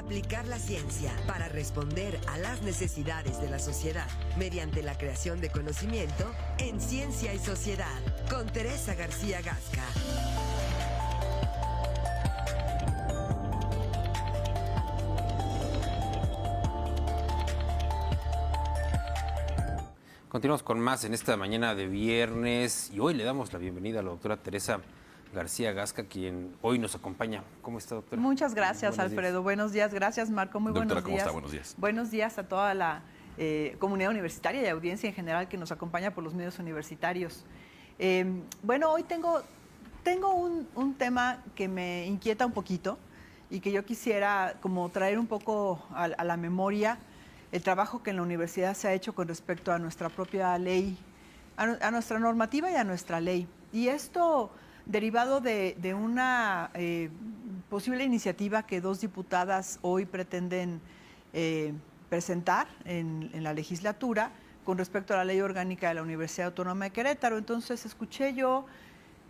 Aplicar la ciencia para responder a las necesidades de la sociedad mediante la creación de conocimiento en Ciencia y Sociedad, con Teresa García Gasca. Continuamos con más en esta mañana de viernes y hoy le damos la bienvenida a la doctora Teresa García Gasca, quien hoy nos acompaña. ¿Cómo está, doctora? Muchas gracias, Alfredo. Buenos días. Gracias, Marco. Muy Doctora, buenos días. ¿cómo está? Buenos días. Buenos días a toda la comunidad universitaria y audiencia en general que nos acompaña por los medios universitarios. Bueno, hoy tengo un tema que me inquieta un poquito y que yo quisiera como traer un poco a la memoria el trabajo que en la universidad se ha hecho con respecto a nuestra propia ley, a nuestra normativa y a nuestra ley. Y esto derivado de una posible iniciativa que dos diputadas hoy pretenden presentar en la legislatura con respecto a la ley orgánica de la Universidad Autónoma de Querétaro. Entonces escuché yo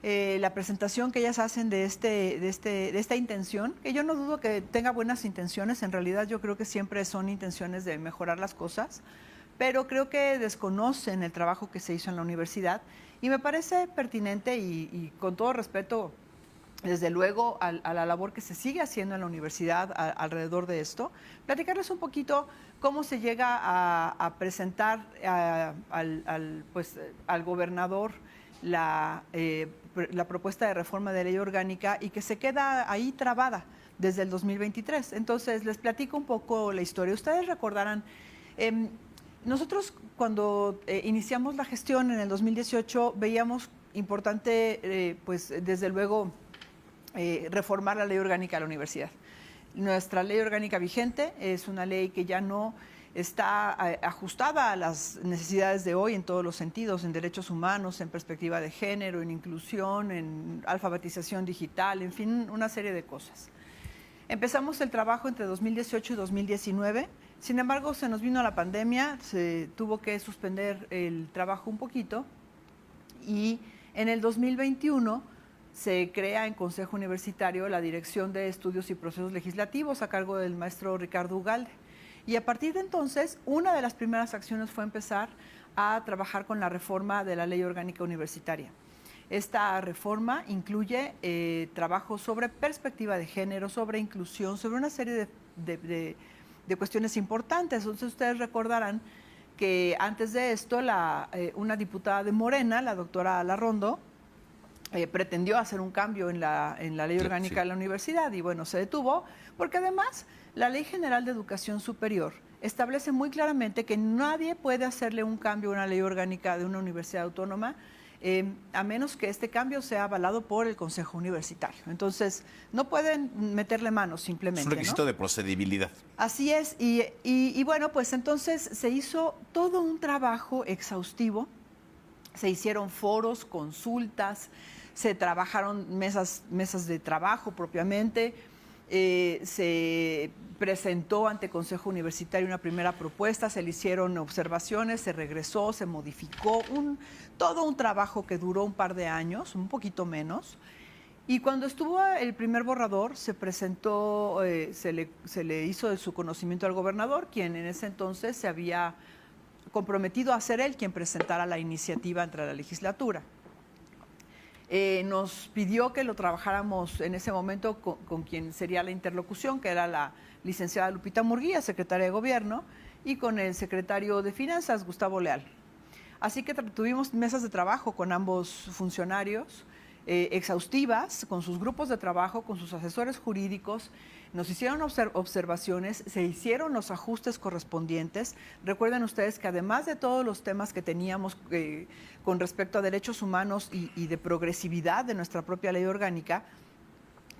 la presentación que ellas hacen de esta intención, que yo no dudo que tenga buenas intenciones, en realidad yo creo que siempre son intenciones de mejorar las cosas, pero creo que desconocen el trabajo que se hizo en la universidad y me parece pertinente y con todo respeto, desde luego, a la labor que se sigue haciendo en la universidad alrededor de esto, platicarles un poquito cómo se llega a presentar al gobernador la propuesta de reforma de ley orgánica y que se queda ahí trabada desde el 2023. Entonces, les platico un poco la historia. Ustedes recordarán, nosotros cuando iniciamos la gestión en el 2018 veíamos importante, pues desde luego, reformar la ley orgánica de la universidad. Nuestra ley orgánica vigente es una ley que ya no está ajustada a las necesidades de hoy en todos los sentidos, en derechos humanos, en perspectiva de género, en inclusión, en alfabetización digital, en fin, una serie de cosas. Empezamos el trabajo entre 2018 y 2019, sin embargo se nos vino la pandemia, se tuvo que suspender el trabajo un poquito y en el 2021 se crea en Consejo Universitario la Dirección de Estudios y Procesos Legislativos a cargo del maestro Ricardo Ugalde. Y a partir de entonces, una de las primeras acciones fue empezar a trabajar con la reforma de la Ley Orgánica Universitaria. Esta reforma incluye trabajo sobre perspectiva de género, sobre inclusión, sobre una serie de cuestiones importantes. Entonces, ustedes recordarán que antes de esto, una diputada de Morena, la doctora Larrondo, pretendió hacer un cambio en la ley orgánica de la universidad y bueno, se detuvo porque además la Ley General de Educación Superior establece muy claramente que nadie puede hacerle un cambio a una ley orgánica de una universidad autónoma a menos que este cambio sea avalado por el Consejo Universitario. Entonces, no pueden meterle manos simplemente. Es un requisito, ¿no?, de procedibilidad. Así es, y bueno, pues entonces se hizo todo un trabajo exhaustivo, se hicieron foros, consultas, se trabajaron mesas de trabajo propiamente, se presentó ante Consejo Universitario una primera propuesta, se le hicieron observaciones, se regresó, se modificó, todo un trabajo que duró un par de años, un poquito menos. Y cuando estuvo el primer borrador, se presentó, se le hizo de su conocimiento al gobernador, quien en ese entonces se había comprometido a ser él quien presentara la iniciativa entre la legislatura. Nos pidió que lo trabajáramos en ese momento con quien sería la interlocución, que era la licenciada Lupita Murguía, secretaria de Gobierno, y con el secretario de Finanzas, Gustavo Leal. Así que tuvimos mesas de trabajo con ambos funcionarios, exhaustivas, con sus grupos de trabajo, con sus asesores jurídicos. Nos hicieron observaciones, se hicieron los ajustes correspondientes. Recuerden ustedes que además de todos los temas que teníamos con respecto a derechos humanos y de progresividad de nuestra propia ley orgánica,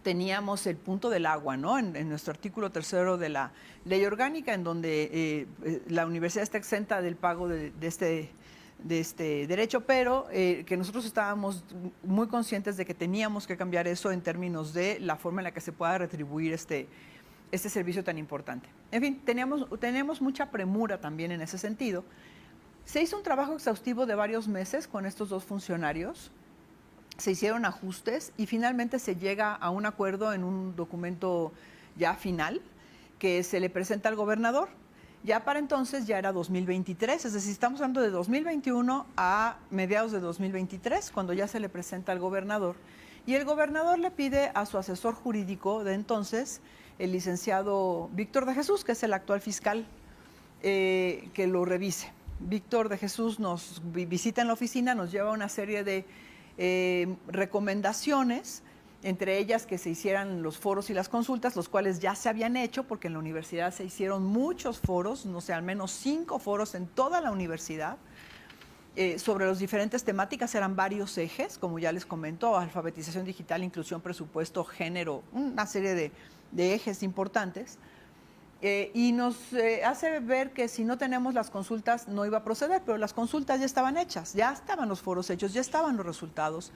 teníamos el punto del agua, ¿no? En nuestro artículo 3 de la ley orgánica, en donde la universidad está exenta del pago de este derecho, pero que nosotros estábamos muy conscientes de que teníamos que cambiar eso en términos de la forma en la que se pueda retribuir este servicio tan importante. En fin, teníamos mucha premura también en ese sentido. Se hizo un trabajo exhaustivo de varios meses con estos dos funcionarios, se hicieron ajustes y finalmente se llega a un acuerdo en un documento ya final, que se le presenta al gobernador. Ya para entonces ya era 2023, es decir, estamos hablando de 2021 a mediados de 2023, cuando ya se le presenta al gobernador. Y el gobernador le pide a su asesor jurídico de entonces, el licenciado Víctor de Jesús, que es el actual fiscal, que lo revise. Víctor de Jesús nos visita en la oficina, nos lleva una serie de recomendaciones, entre ellas que se hicieran los foros y las consultas, los cuales ya se habían hecho, porque en la universidad se hicieron muchos foros, no sé, al menos 5 foros en toda la universidad, sobre las diferentes temáticas. Eran varios ejes, como ya les comento: alfabetización digital, inclusión, presupuesto, género, una serie de ejes importantes. Y nos hace ver que si no tenemos las consultas no iba a proceder, pero las consultas ya estaban hechas, ya estaban los foros hechos, ya estaban los resultados.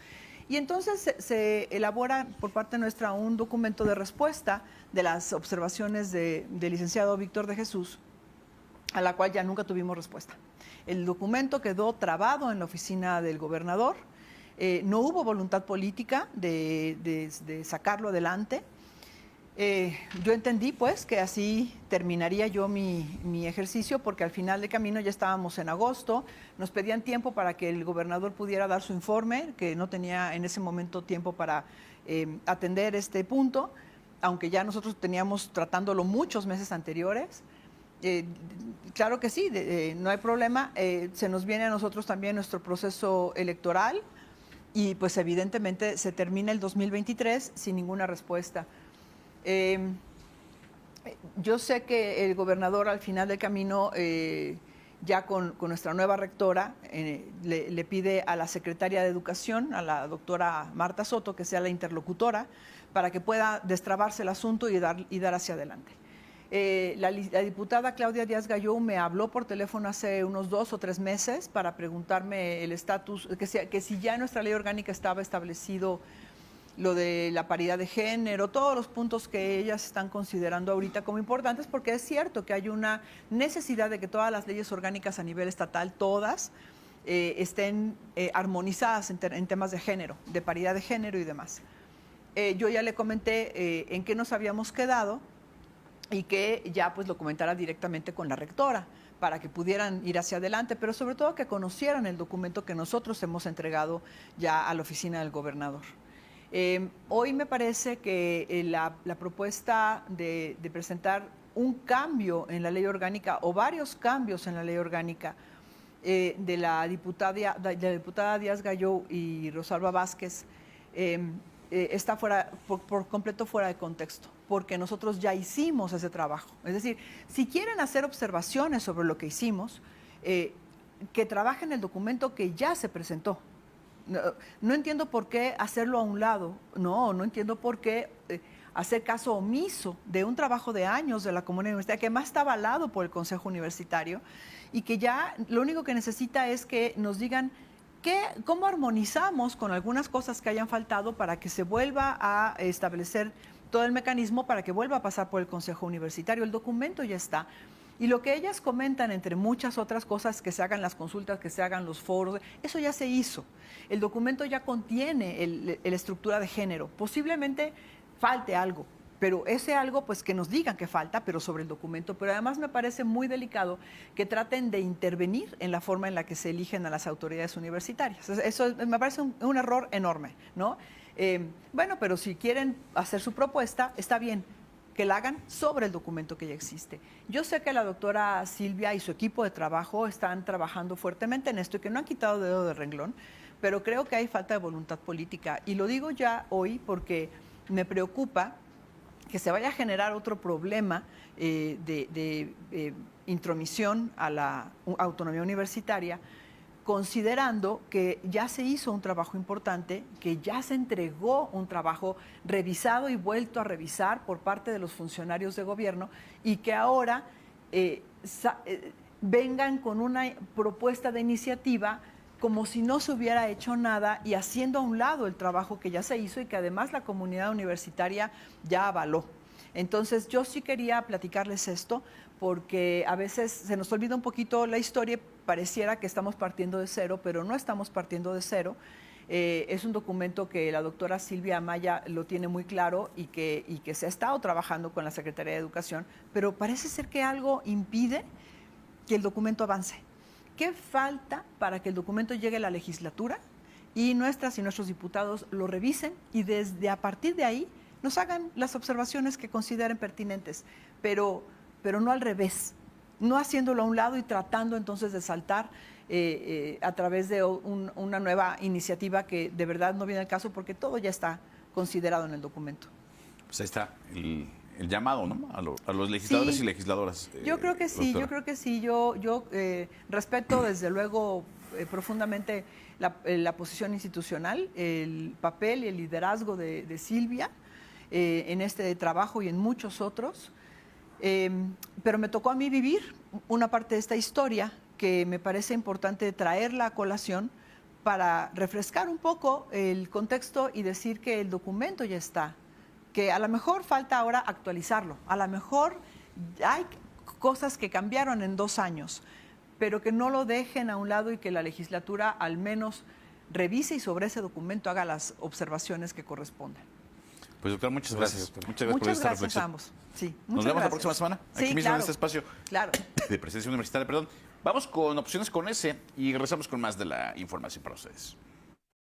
Y entonces se elabora por parte nuestra un documento de respuesta de las observaciones del licenciado Víctor de Jesús, a la cual ya nunca tuvimos respuesta. El documento quedó trabado en la oficina del gobernador, no hubo voluntad política de sacarlo adelante. Yo entendí pues que así terminaría yo mi ejercicio, porque al final de camino ya estábamos en agosto, nos pedían tiempo para que el gobernador pudiera dar su informe, que no tenía en ese momento tiempo para atender este punto, aunque ya nosotros teníamos tratándolo muchos meses anteriores. Claro que sí, no hay problema, se nos viene a nosotros también nuestro proceso electoral y pues evidentemente se termina el 2023 sin ninguna respuesta. Yo sé que el gobernador al final del camino, ya con nuestra nueva rectora, le pide a la secretaria de Educación, a la doctora Marta Soto, que sea la interlocutora, para que pueda destrabarse el asunto y dar hacia adelante. La diputada Claudia Díaz Gallou me habló por teléfono hace unos 2 o 3 meses para preguntarme el estatus, que si ya en nuestra ley orgánica estaba establecido lo de la paridad de género, todos los puntos que ellas están considerando ahorita como importantes, porque es cierto que hay una necesidad de que todas las leyes orgánicas a nivel estatal, todas, estén armonizadas en temas de género, de paridad de género y demás. Yo ya le comenté en qué nos habíamos quedado y que ya pues lo comentara directamente con la rectora para que pudieran ir hacia adelante, pero sobre todo que conocieran el documento que nosotros hemos entregado ya a la oficina del gobernador. Hoy me parece que la propuesta de presentar un cambio en la ley orgánica o varios cambios en la ley orgánica de la diputada Díaz Gallou y Rosalba Vázquez está por completo fuera de contexto, porque nosotros ya hicimos ese trabajo. Es decir, si quieren hacer observaciones sobre lo que hicimos, que trabajen el documento que ya se presentó. No entiendo por qué hacerlo a un lado, no entiendo por qué hacer caso omiso de un trabajo de años de la comunidad universitaria, que más está avalado por el Consejo Universitario, y que ya lo único que necesita es que nos digan cómo armonizamos con algunas cosas que hayan faltado para que se vuelva a establecer todo el mecanismo para que vuelva a pasar por el Consejo Universitario. El documento ya está. Y lo que ellas comentan, entre muchas otras cosas, que se hagan las consultas, que se hagan los foros, eso ya se hizo. El documento ya contiene la estructura de género. Posiblemente falte algo, pero ese algo, pues que nos digan que falta, pero sobre el documento. Pero además me parece muy delicado que traten de intervenir en la forma en la que se eligen a las autoridades universitarias. Eso me parece un error enorme, ¿no? Bueno, pero si quieren hacer su propuesta, está bien, que la hagan sobre el documento que ya existe. Yo sé que la doctora Silvia y su equipo de trabajo están trabajando fuertemente en esto y que no han quitado dedo de renglón, pero creo que hay falta de voluntad política. Y lo digo ya hoy porque me preocupa que se vaya a generar otro problema de intromisión a la autonomía universitaria, considerando que ya se hizo un trabajo importante, que ya se entregó un trabajo revisado y vuelto a revisar por parte de los funcionarios de gobierno, y que ahora vengan con una propuesta de iniciativa como si no se hubiera hecho nada y haciendo a un lado el trabajo que ya se hizo y que además la comunidad universitaria ya avaló. Entonces yo sí quería platicarles esto, porque a veces se nos olvida un poquito la historia, pareciera que estamos partiendo de cero, pero no estamos partiendo de cero. Es un documento que la doctora Silvia Amaya lo tiene muy claro y que se ha estado trabajando con la Secretaría de Educación, pero parece ser que algo impide que el documento avance. ¿Qué falta para que el documento llegue a la legislatura y nuestras y nuestros diputados lo revisen y a partir de ahí nos hagan las observaciones que consideren pertinentes, pero no al revés, no haciéndolo a un lado y tratando entonces de saltar a través de una nueva iniciativa que de verdad no viene al caso porque todo ya está considerado en el documento? Pues ahí está el llamado, ¿no? A los legisladores y legisladoras. Yo creo que sí, doctora. yo creo que sí. Yo respeto desde luego profundamente la posición institucional, el papel y el liderazgo de Silvia en este trabajo y en muchos otros. Pero me tocó a mí vivir una parte de esta historia que me parece importante traerla a colación para refrescar un poco el contexto y decir que el documento ya está, que a lo mejor falta ahora actualizarlo, a lo mejor hay cosas que cambiaron en 2 años, pero que no lo dejen a un lado y que la legislatura al menos revise y sobre ese documento haga las observaciones que correspondan. Pues doctor, muchas gracias. Doctor. Muchas gracias por esta reflexión. A ambos. Sí, Nos vemos la próxima semana, Sí, aquí mismo claro, en este espacio Claro. de Presencia Universitaria. Vamos con opciones con S y regresamos con más de la información para ustedes.